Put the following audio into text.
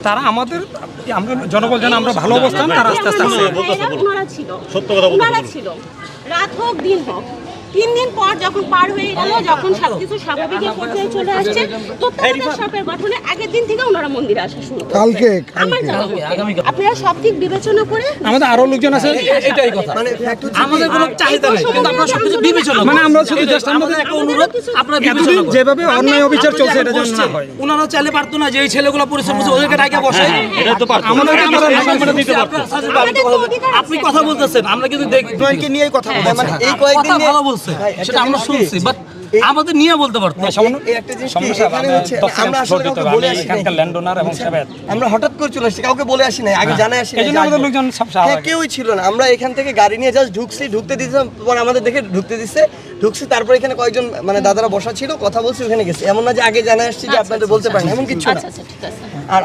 তারা আমাদের আমরা জনবল যেন আমরা ভালো অবস্থান তারা আস্তে আস্তে ওনারা ছিল রাত হোক দিন হোক 3 দিন পর যখন পার হয়ে গেল যখন সবকিছু স্বাভাবিকের পর্যায়ে চলে আসছে তত্ত্বাবধায়ক সরকার গঠনের আগের দিন থেকে ওনারা মন্দিরে আসা শুরু করে কালকে আপনারা সব দিক বিবেচনা করে আমাদের আরো লোকজন আছে এটাই কথা মানে আমাদের কোনো চাহিদা নেই কিন্তু আমরা সবকিছু বিবেচনা মানে আমরা শুধু জাস্ট আমাদের একটা অনুরোধ আপনারা বিবেচনা করুন যেভাবে অন্যায় অবিচার চলছে এটা যেন না হয় ওনারা চাইলে পারতো না যে এই ছেলেগুলো পরিশ্রম করছে ওদেরকে ডাকে বসে এটা তো পারতো আমাদের আমরা দিতে পারতো আপনি কথা বলতেছেন আমরা কিন্তু জয়েন্টকে নিয়েই কথা বলছি মানে এই কয়েকদিন কথা ভালো বলছে সেটা আমরা শুনছি বাট আমাদের নিয়ে বলতে পারতো এই একটা জিনিস কি এখানে হচ্ছে আমরা আসলে কাউকে বলে আসি নাই এখানকার ল্যান্ডওনার এবং সেবাত আমরা হঠাৎ করে চলে আসছি কাউকে বলে আসি নাই আগে জানাই আসি নাই এইজন্য আমাদের লোকজন সব স্বাভাবিক কেউই ছিল না আমরা এখান থেকে গাড়ি নিয়ে জাস্ট ঢুকতে দিয়েছিলাম পরে আমাদের দেখে ঢুকছি তারপর এখানে কয়েকজন মানে দাদারা বসা ছিল কথা বলছি ওখানে গেছি এমন না যে আগে জানাই আসছি যে আপনাদের বলতে পারেন এমন কিছু না আচ্ছা ঠিক আছে আর